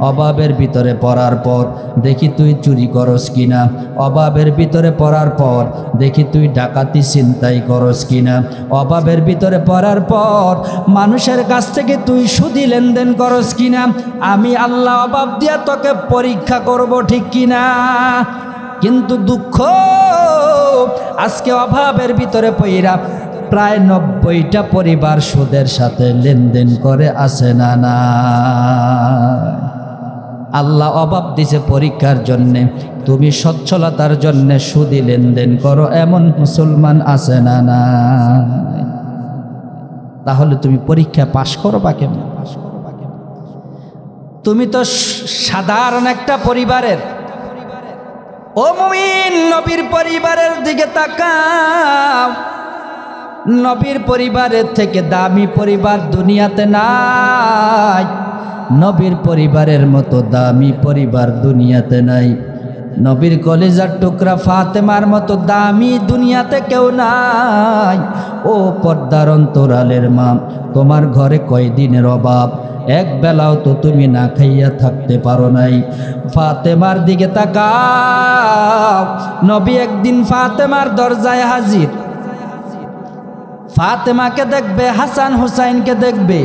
অভাবের ভিতরে পড়ার পর দেখি তুই চুরি করস কিনা। অভাবের ভিতরে পড়ার পর দেখি তুই ডাকাতি ছিনতাই করস কিনা। অভাবের ভিতরে পড়ার পর মানুষের কাছ থেকে তুই সুদি লেনদেন করস কিনা। আমি আল্লাহ অভাব দিয়া তোকে পরীক্ষা করব, ঠিক কিনা? কিন্তু দুঃখ, আজকে অভাবের ভিতরে পইরা প্রায় 90টা পরিবার সুদের সাথে লেনদেন করে, আছে না না? আল্লাহ অভাব দিছে পরীক্ষার জন্যে, তুমি সচ্ছলতার জন্যে সুদি লেনদেন করো, এমন মুসলমান আছে না না? তাহলে তুমি পরীক্ষা পাশ করো বা কেমন? তুমি তো সাধারণ একটা পরিবারের। ও মুমিন, নবীর পরিবারের দিকে তাকাও। নবীর পরিবারের থেকে দামি পরিবার দুনিয়াতে নাই। নবীর পরিবারের মতো দামি পরিবার দুনিয়াতে নাই। নবীর কলিজার টুকরা ফাতেমার মতো দামি দুনিয়াতে কেউ নাই। ও পর্দার অন্তরালের মা, তোমার ঘরে কয়দিনের অভাব? এক বেলাও তো তুমি না খাইয়া থাকতে পারো নাই। ফাতেমার দিকে তাকাও। নবী একদিন ফাতেমার দরজায় হাজির। ফাতেমাকে দেখবে, হাসান হুসাইনকে দেখবে।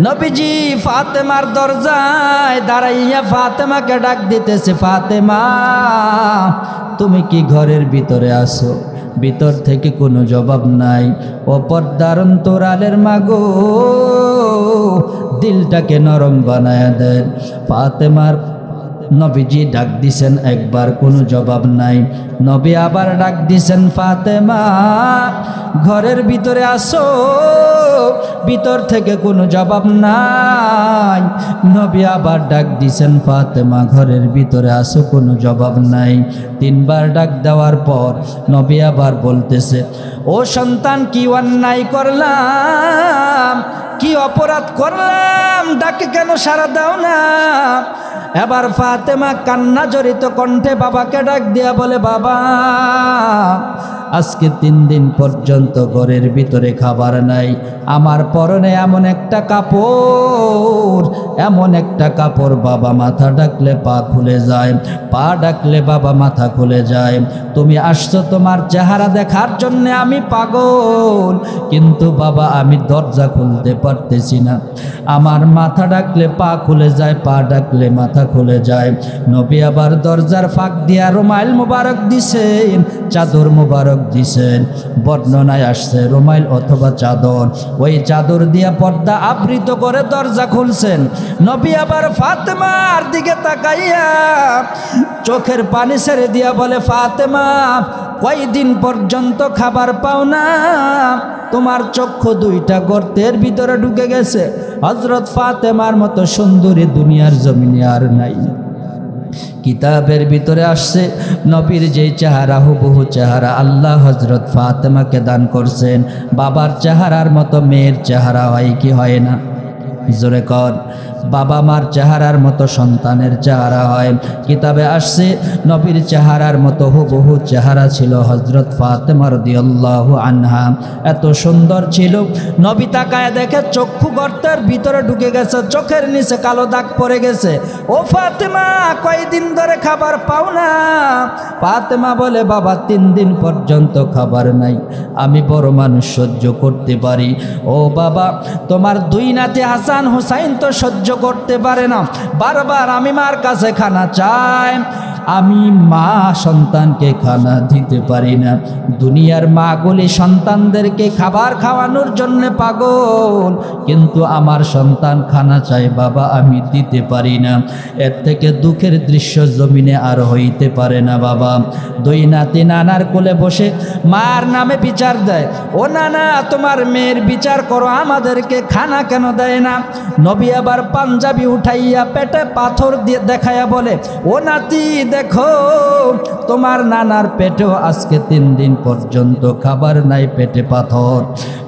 নবীজি ফাতেমার দরজায় দাঁড়াইয়া ফাতেমাকে ডাক দিতেছে, ফাতেমা তুমি কি ঘরের ভিতরে আসো? ভিতর থেকে কোনো জবাব নাই। ও পর্দার অন্তরালের মাগো, দিলটাকে নরম বানায় দেন। ফাতেমার নবীজি ডাক দিছেন একবার, কোনো জবাব নাই। নবী আবার ডাক দিছেন, ফাতেমা ঘরের ভিতরে আসো। ভিতর থেকে কোনো জবাব নাই। নবী আবার ডাক দিছেন, ফাতেমা ঘরের ভিতরে আসো, কোনো জবাব নাই। 3 বার ডাক দেওয়ার পর নবী আবার বলতেছে, ও সন্তান কি অন্যায় করলাম, কি অপরাধ করলাম, ডাকে কেন সাড়া দাও না? এবার ফাতেমা কান্না জড়িত কণ্ঠে বাবাকে ডাক দিয়া বলে, বাবা আজকে 3 দিন পর্যন্ত ঘরের ভিতরে খাবার নাই। আমার পরনে এমন একটা কাপড়, এমন একটা কাপড় বাবা মাথা ডাকলে পা খুলে যায়, পা ডাকলে বাবা মাথা খুলে যায়। তুমি আসছো তোমার চেহারা দেখার জন্য, আমি পাগল, কিন্তু বাবা আমি দরজা খুলতে পারতেছি না। আমার মাথা ডাকলে পা খুলে যায়, পা ডাকলে মাথা খুলে যায়। নবী আবার দরজার ফাঁক দিয়া রুমাইল মুবারক দিছেন, চাদর মুবারক দিছেন। বর্ণনায় আসছে রুমাইল অথবা চাদর, ওই চাদর দিয়া পর্দা আবৃত করে দরজা খুলছেন। নবী আবার ফাতেমার দিকে তাকাইয়া চোখের পানি ছেড়ে দিয়া বলে, ফাতেমা কয়দিন পর্যন্ত খাবার পাও না? তোমার চক্ষু দুইটা গর্তের ভিতরে ঢুকে গেছে। হযরত ফাতেমার মতো সুন্দরী দুনিয়ার জমিনে আর নাই। কিতাবের ভিতরে আসছে নবীর যেই চেহারা হুবহু চেহারা আল্লাহ হযরত ফাতেমাকে দান করছেন। বাবার চেহারার মতো মেয়ের চেহারা হয় কি হয় না? জোরে কর। বাবা মার চেহারার মতো সন্তানের চেহারা হয়। কিতাবে আসছে নবীর চেহারার মতো হুবহু চেহারা ছিল হযরত ফাতেমা রাদিয়াল্লাহু আনহা। এত সুন্দর ছিল, নবী তাকায় দেখে চক্ষু গর্তের ভিতরে ঢুকে গেছে, চোখের নিচে কালো দাগ পড়ে গেছে। ও ফাতেমা, কয়দিন ধরে খাবার পাও না? ফাতেমা বলে, বাবা 3 দিন পর্যন্ত খাবার নাই, আমি বড় মানুষ সহ্য করতে পারি। ও বাবা, তোমার 2 নাতি হাসান হুসাইন তো সহ্য করতে পারে না, বারবার আমি মার কাছে খানা চাই, আমি মা সন্তানকে খানা দিতে পারি না। দুনিয়ার মাগুলি সন্তানদেরকে খাবার খাওয়ানোর জন্য পাগল, কিন্তু আমার সন্তান খানা চাই বাবা, আমি দিতে পারি না। এর থেকে দুঃখের দৃশ্য জমিনে আর হইতে পারে না বাবা। 2 নাতি নানার কোলে বসে মার নামে বিচার দেয়, ও নানা, তোমার মেয়ের বিচার করো, আমাদেরকে খানা কেন দেয় না? নবী আবার পাঞ্জাবি উঠাইয়া পেটে পাথর দিয়ে দেখাইয়া বলে, ও নাতি দেখো, তোমার নানার পেটেও আজকে 3 দিন পর্যন্ত খাবার নাই, পেটে পাথর।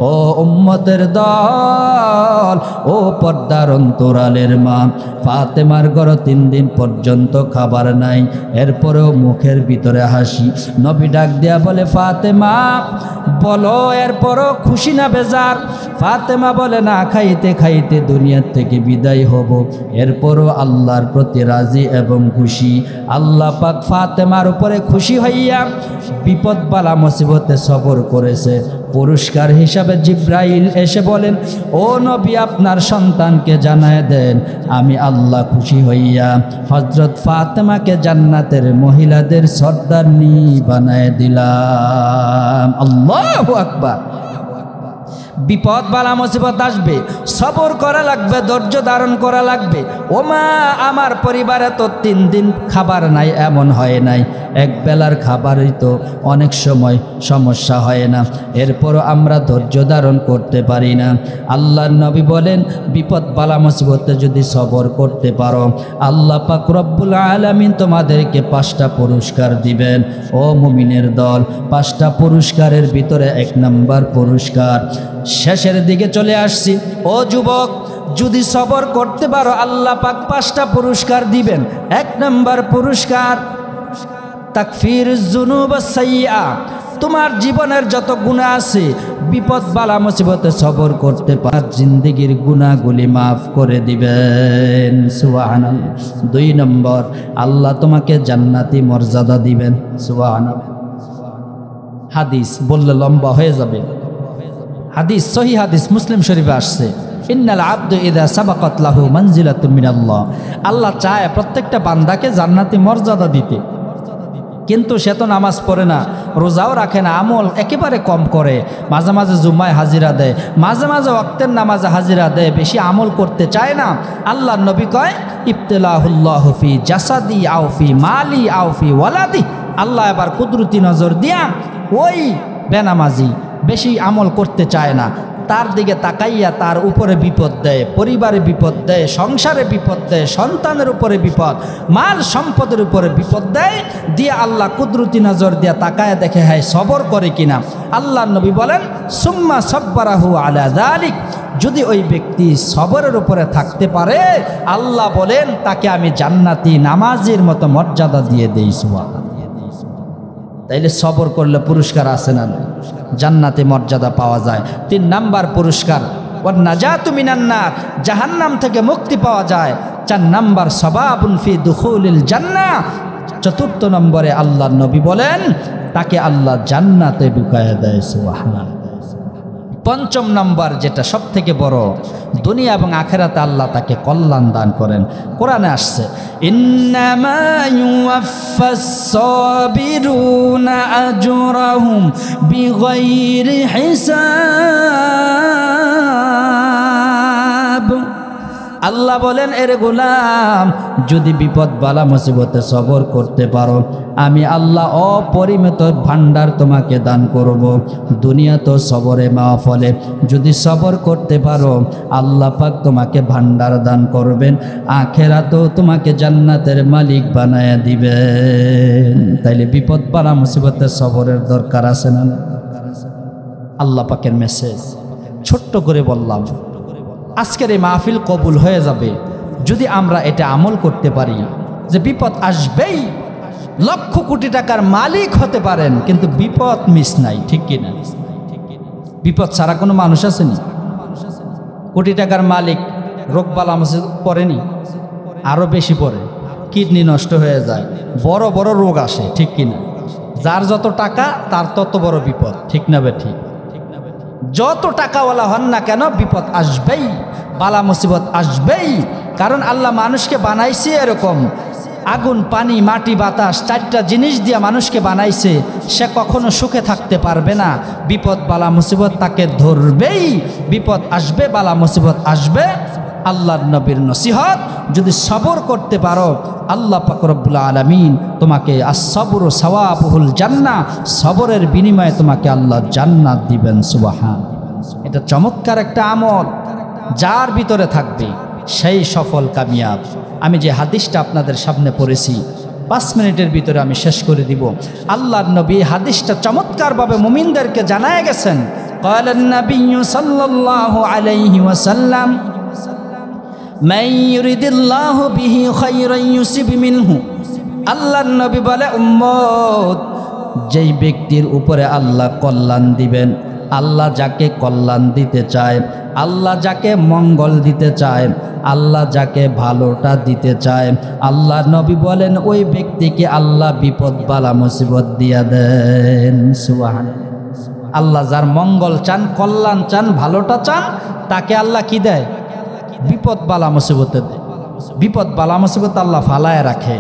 ও উম্মতের দল, ও পর্দার অন্তরালের মা, ফাতেমার ঘরে 3 দিন পর্যন্ত খাবার নাই, এরপরেও মুখের ভিতরে হাসি। নবী ডাক দিয়া বলে, ফাতেমা বলো, এরপরও খুশি না বেজার? ফাতেমা বলে, না খাইতে খাইতে দুনিয়ার থেকে বিদায় হব, এরপরও আল্লাহর প্রতি রাজি এবং খুশি। আল্লাহ পাক ফাতেমার উপরে খুশি হইয়া বিপদ বালা মুসিবতে সবর করেছে। পুরস্কার হিসাবে জিব্রাইল এসে বলেন, ও নবী, আপনার সন্তানকে জানায় দেন আমি আল্লাহ খুশি হইয়া হযরত ফাতেমাকে জান্নাতের মহিলাদের সর্দারনি বানায় দিলাম। আল্লাহু আকবার। বিপদ বালা মুসিবত আসবে, সবর করা লাগবে, ধৈর্য ধারণ করা লাগবে। ও মা, আমার পরিবারে তো 3 দিন খাবার নাই, এমন হয় নাই, এক বেলার খাবারই তো অনেক সময় সমস্যা হয় না, এরপরও আমরা ধৈর্য ধারণ করতে পারি না। আল্লাহর নবী বলেন, বিপদ বালা মুসিবতে যদি সবর করতে পারো, আল্লাহ পাক রব্বুল আলামিন তোমাদেরকে 5টা পুরস্কার দিবেন। ও মুমিনের দল, 5টা পুরস্কারের ভিতরে 1 নম্বর পুরস্কার, শেষের দিকে চলে আসছি। ও যুবক, যদি সবর করতে পারো আল্লাহ পাক 5টা পুরস্কার দিবেন। 1 নম্বর পুরস্কার, তাকফিরুজ যুনুব সাইয়্যা, তোমার জীবনের যত গুনাহ আছে, বিপদ বালা মুসিবতে সবর করতে পার, জিন্দেগির গুনাহগুলি মাফ করে দিবেন। সুবহানাল্লাহ। 2 নম্বর, আল্লাহ তোমাকে জান্নাতি মর্যাদা দিবেন। সুবহানাল্লাহ। হাদিস বললে লম্বা হয়ে যাবে, হাদিস সহি হাদিস মুসলিম শরীফে আসছে, ইন্নাল আবদু ইযা সাবাকাত লাহু মানজিলাতুম মিনাল্লাহ, আল্লাহ চায় প্রত্যেকটা বান্দাকে জান্নাতি মর্যাদা দিতে, কিন্তু সে তো নামাজ পড়ে না, রোজাও রাখে না, আমল একেবারে কম করে, মাঝে মাঝে জুম্মায় হাজিরা দেয়, মাঝে মাঝে ওয়াক্তের নামাজে হাজিরা দেয়, বেশি আমল করতে চায় না। আল্লাহর নবী কয়, ইবতিলাহুল্লাহু ফি জাসাদি আও ফি মালি আও ফি ওয়ালাদি, আল্লাহ এবার কুদরতি নজর দিয়া ওই বেনামাজি বেশি আমল করতে চায় না, তার দিকে তাকাইয়া তার উপরে বিপদ দেয়, পরিবারে বিপদ দেয়, সংসারে বিপদ দেয়, সন্তানের উপরে বিপদ, মাল সম্পদের উপরে বিপদ দেয়, দিয়ে আল্লাহ কুদরতি নজর দিয়া তাকায়া দেখে, হ্যাঁ সবর করে কিনা। আল্লাহর নবী বলেন, সুম্মা সাব্বারাহু আলা যালিক, যদি ওই ব্যক্তি সবরের উপরে থাকতে পারে, আল্লাহ বলেন তাকে আমি জান্নাতি নামাজির মতো মর্যাদা দিয়ে দেই। সুবহানাল্লাহ। তাইলে সবর করলে পুরস্কার আছে না? জান্নাতে মর্যাদা পাওয়া যায়। 3 নাম্বার পুরস্কার, ওয়ান নাজাতু মিনান নার, জাহান্নাম থেকে মুক্তি পাওয়া যায়। 4 নাম্বার, সাবাবুন ফি দুখুলিল জান্নাহ। 4র্থ নম্বরে আল্লাহর নবী বলেন তাকে আল্লাহ জান্নাতে ঢুকায় দেয়। সুবহানাল্লাহ। 5ম নম্বর, যেটা সব থেকে বড়, দুনিয়া এবং আখিরাতে আল্লাহ তাকে কল্যাণ দান করেন। কোরআনে আসছে, ইন্নামা ইউওয়াফাস সাবিরুনা আজরাহুম বিগাইরি হিসাব। আল্লাহ বলেন, এর গোলাম যদি বিপদ বালা মুসিবতে সবর করতে পারো, আমি আল্লাহ অপরিমিত ভান্ডার তোমাকে দান করব। দুনিয়া তো সবরে মাহফলে যদি সবর করতে পারো, আল্লাহ পাক তোমাকে ভান্ডার দান করবেন, আখেরাতেও তোমাকে জান্নাতের মালিক বানায় দিবেন। তাইলে বিপদ বালা মুসিবতে সবরের দরকার আছে না? আল্লাহ পাকের মেসেজ ছোট্ট করে বললাম। আজকের এই মাহফিল কবুল হয়ে যাবে যদি আমরা এটা আমল করতে পারি যে বিপদ আসবেই, লক্ষ কোটি টাকার মালিক হতে পারেন কিন্তু বিপদ মিস নাই, ঠিক কিনা? বিপদ ছাড়া কোনো মানুষ আসেনি? কোটি টাকার মালিক রোগবালা আমাদের পড়েনি? আরো বেশি পড়ে, কিডনি নষ্ট হয়ে যায়, বড় বড় রোগ আসে, ঠিক কিনা? যার যত টাকা তার তত বড় বিপদ, ঠিক না বে ঠিক? যত টাকাওয়ালা হন না কেন বিপদ আসবেই, বালা মুসিবত আসবেই। কারণ আল্লাহ মানুষকে বানাইছে এরকম, আগুন পানি মাটি বাতাস চারটা জিনিস দিয়ে মানুষকে বানাইছে। সে কখনো সুখে থাকতে পারবে না, বিপদ বালা মুসিবত তাকে ধরবেই। বিপদ আসবে, বালা মুসিবত আসবে। আল্লাহর নবীর নসিহত, যদি সবর করতে পারো আল্লাহ পাক রব্বুল আলামিন তোমাকে আস-সবরু সাওয়াবুল জান্নাহ, সবরের বিনিময়ে তোমাকে আল্লাহ জান্নাত দিবেন। সুবহান। এটা চমৎকার একটা আমল, যার ভিতরে থাকবে সেই সফল কামিয়াব। আমি যে হাদিসটা আপনাদের সামনে পড়েছি 5 মিনিটের ভিতরে আমি শেষ করে দিব। আল্লাহর নবী হাদিসটা চমৎকারভাবে মুমিনদেরকে জানায় গেছেন। ক্বালান নাবিয়্যু সাল্লাল্লাহু আলাইহি ওয়াসাল্লাম, মান ইউরিদিল্লাহু বিহি খায়রান ইউসিব মিনহু। আল্লাহর নবী বলে, উম্মত, যেই ব্যক্তির উপরে আল্লাহ কল্যাণ দিবেন, আল্লাহ যাকে কল্যাণ দিতে চায়, আল্লাহ যাকে মঙ্গল দিতে চায়, আল্লাহ যাকে ভালোটা দিতে চায়, আল্লাহ নবী বলেন ওই ব্যক্তিকে আল্লাহ বিপদ বালা মুসিবত দিয়া দেন। সুবহানাল্লাহ। আল্লাহ যার মঙ্গল চান, কল্যাণ চান, ভালোটা চান, তাকে আল্লাহ কি দেয়? বিপদ বালা মুসিবতে দেয়। বিপদ বালা মুসিবত আল্লাহ ফালায় রাখে,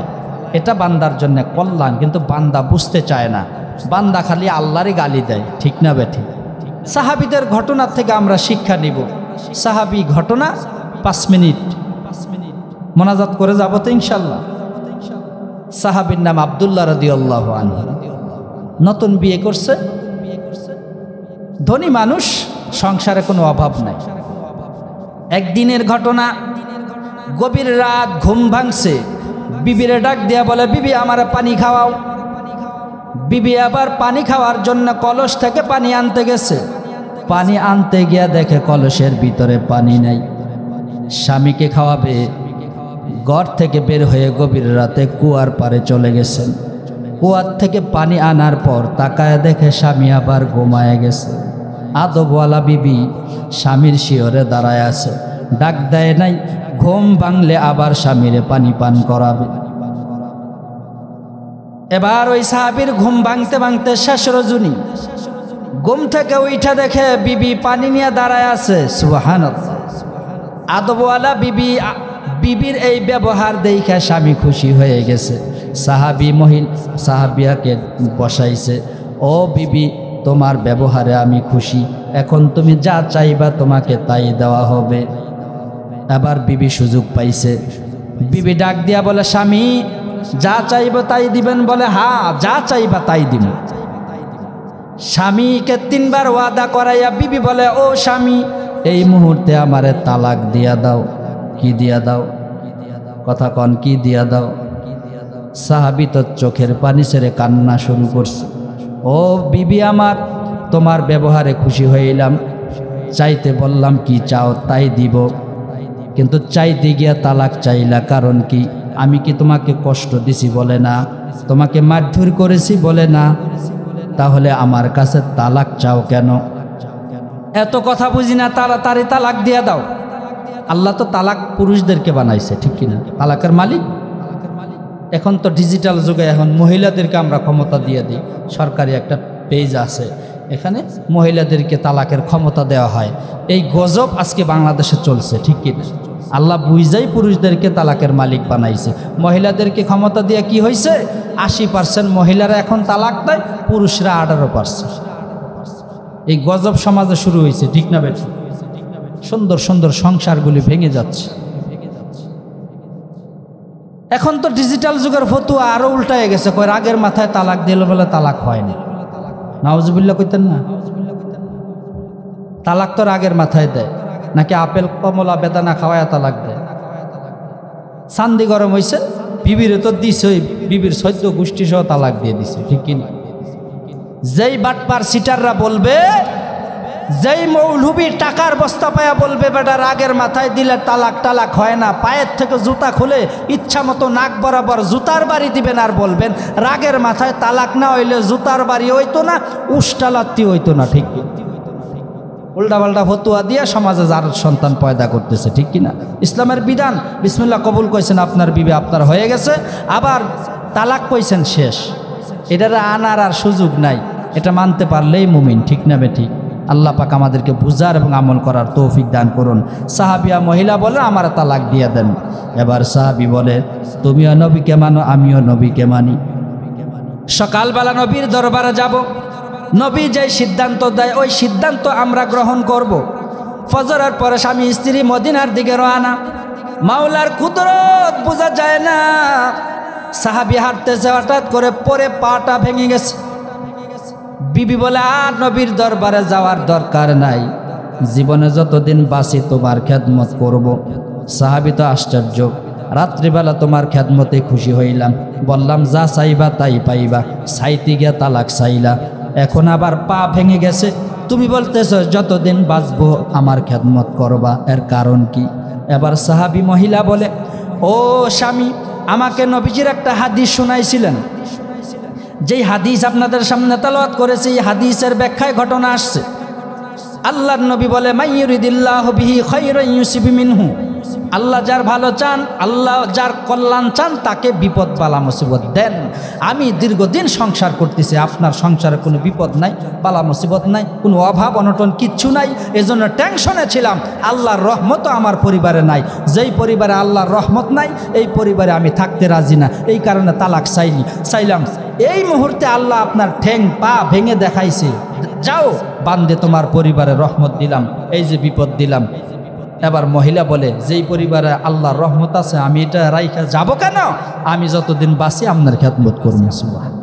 এটা বান্দার জন্য কল্যাণ। কিন্তু বান্দা বুঝতে চায় না, বান্দা খালি আল্লাহরই গালি দেয়, ঠিক না বেঠি? সাহাবীদের ঘটনা থেকে আমরা শিক্ষা নিব। সাহাবী ঘটনা 5 মিনিট মোনাজাত করে যাব তো ইনশাল্লাহ। সাহাবীর নাম আব্দুল্লাহ রাদিয়াল্লাহু আনহু। নতুন বিয়ে করছে, ধনী মানুষ, সংসারে কোনো অভাব নাই। একদিনের ঘটনা, গভীর রাত, ঘুম ভাঙছে, বিবিরে ডাক দিয়া বলে, বিবি আমার পানি খাওয়াও। বিবি আবার পানি খাওয়ার জন্য কলস থেকে পানি আনতে গেছে। পানি আনতে গিয়া দেখে কলসের ভিতরে পানি নাই। স্বামীকে খাওয়াবে, ঘর থেকে বের হয়ে গভীর রাতে কুয়ার পারে চলে গেছেন। কুয়ার থেকে পানি আনার পর তাকায় দেখে স্বামী আবার ঘুমায় গেছে। আদবওয়ালা বিবি স্বামীর শিয়রে দাঁড়ায় আছে, ডাক দেয় নাই। ঘুম ভাঙলে আবার স্বামীরে পানি পান করাবে। এবার ওই সাহাবীর ঘুম ভাঙতে ভাঙতে শেষ রজনী, ঘুম থেকে উঠা দেখে বিবি পানি নিয়ে দাঁড়ায় আছে। সুবহানাল্লাহ। আদবওয়ালা বিবি, বিবির এই ব্যবহার দেখে স্বামী খুশি হয়ে গেছে। সাহাবিয়াকে বসাইছে, ও বিবি, তোমার ব্যবহারে আমি খুশি, এখন তুমি যা চাইবা তোমাকে তাই দেওয়া হবে। এবার বিবি সুযোগ পাইছে, বিবি ডাক দিয়া বলে, স্বামী যা চাইব তাই দিবেন? বলে, হ্যাঁ, যা চাইবা তাই দিব। স্বামীকে 3 বার ওয়াদা করাইয়া বিবি বলে, ও স্বামী, এই মুহূর্তে আমারে তালাক দিয়া দাও। কি দিয়া দাও? কথা কন, কি দিয়া দাও? সাহাবী তো চোখের পানি ছেড়ে কান্না শুরু করছে। ও বিবি আমার, তোমার ব্যবহারে খুশি হইলাম, চাইতে বললাম কি চাও তাই দিব, কিন্তু চাইতে গিয়া তালাক চাইলা, কারণ কি? আমি কি তোমাকে কষ্ট দিছি? বলে না। তোমাকে মারধর করেছি? বলে না। তাহলে আমার কাছে তালাক চাও কেন? এত কথা বুঝি না, তাড়াতাড়ি তালাক দিয়া দাও। আল্লাহ তো তালাক পুরুষদেরকে বানাইছে, ঠিক কিনা? তালাকের মালিক। এখন তো ডিজিটাল যুগে, এখন মহিলাদেরকে আমরা ক্ষমতা দিয়ে দিই। সরকারি একটা পেজ আছে, এখানে মহিলাদেরকে তালাকের ক্ষমতা দেওয়া হয়। এই গজব আজকে বাংলাদেশে চলছে, ঠিক কিনা? আল্লাহ বুঝাই পুরুষদেরকে তালাকের মালিক বানাইছে। মহিলাদেরকে ক্ষমতা দিয়ে কি হয়েছে? 80% মহিলারা এখন তালাক দেয়, পুরুষরা 18%। এই গজব সমাজে শুরু হয়েছে, ঠিক না বেঠিক? সুন্দর সুন্দর সংসারগুলি ভেঙে যাচ্ছে। এখন তো ডিজিটাল যুগের ফতুয়া আরো উল্টায় গেছে, কয় রাগের মাথায় তালাক দিল বলে তালাক হয়নি। নাউজুবিল্লাহ কইতেন না? তালাক তো রাগের মাথায় দেয়, নাকি আপেল কমলা বেদানা খাওয়ায় তালাক দেয়? চান্দি গরম হয়েছে, বিবির তো দিছে, বিবির সদ্য গোষ্ঠী সহ তালাক দিয়ে দিছে, ঠিক কিনা? যেই বাটপার সিটাররা বলবে, যেই মৌলভী টাকার বস্তা পায়া বলবে বেটা রাগের মাথায় দিলে তালাক টালাক হয় না, পায়ের থেকে জুতা খুলে ইচ্ছা মতো নাক বরাবর জুতার বাড়ি দিবেন আর বলবেন রাগের মাথায় তালাক না হইলে জুতার বাড়ি হইতো না, উষ্টালাত্তি হইতো না, ঠিক কি? উল্টাপাল্টা ফতুয়া দিয়ে সমাজে যার সন্তান পয়দা করতেছে, ঠিক কিনা? ইসলামের বিধান বিসমিল্লাহ কবুল কইছেন, আপনার বিবি আপনার হয়ে গেছে, আবার তালাক কইছেন শেষ, এটার আনার আর সুযোগ নাই। এটা মানতে পারলেই মুমিন, ঠিক না বেঠিক? আল্লাহ পাক আমাদেরকে বুঝার এবং আমল করার তৌফিক দান করুন। সাহাবিয়া মহিলা বলে আমার তালাক দিয়ে দেন। এবার সাহাবি বলে তুমিও নবীকে মানো, আমিও নবীকে মানি। সকালবেলা নবীর দরবারে যাব, নবী যে সিদ্ধান্ত দেয় ওই সিদ্ধান্ত আমরা গ্রহণ করব। ফজরের পরে স্বামী স্ত্রী মদিনার দিকে রওনা। মাওলার কুদরত বোঝা যায় না, সাহাবী হাঁটতেছে, হঠাৎ করে পরে পাটা ভেঙে গেছে। বিবি বলে আর নবীর দরবারে যাওয়ার দরকার নাই, জীবনে যতদিন বাঁচি তোমার খেদমত করব। সাহাবী তো আশ্চর্য, রাত্রিবেলা তোমার খেদমতে খুশি হইলাম, বললাম যা চাইবা তাই পাইবা, চাইতে গিয়া তালাক চাইলা, এখন আবার পা ভেঙে গেছে, তুমি বলতেছ যতদিন বাঁচবো আমার খেদমত করবা, এর কারণ কি? এবার সাহাবী মহিলা বলে ও স্বামী, আমাকে নবীজির একটা হাদিস শুনাইছিলেন, যেই হাদিস আপনাদের সামনে তেলাওয়াত করেছে, এই হাদিসের ব্যাখ্যায় ঘটনা আসছে। আল্লাহর নবী বলে মাইয়ুরিদিল্লাহু বিহি খায়রান ইউসিব মিনহু, আল্লাহ যার ভালো চান, আল্লাহ যার কল্যাণ চান তাকে বিপদ বালা মুসিবত দেন। আমি দীর্ঘদিন সংসার করতেছি, আপনার সংসারে কোনো বিপদ নাই, বালা মুসিবত নাই, কোনো অভাব অনটন কিচ্ছু নাই, এজন্য টেনশনে ছিলাম। আল্লাহর রহমতও আমার পরিবারে নাই, যেই পরিবারে আল্লাহর রহমত নাই এই পরিবারে আমি থাকতে রাজি না, এই কারণে তালাক চাইলাম। এই মুহূর্তে আল্লাহ আপনার ঠ্যাং পা ভেঙে দেখাইছে, যাও বান্দে তোমার পরিবারে রহমত দিলাম, এই যে বিপদ দিলাম। এবার মহিলা বলে যেই পরিবারে আল্লাহর রহমত আছে আমি এটা রাইখা যাব কেন? আমি যতদিন বাঁচি আপনার খেদমত করব। সুবহানাল্লাহ।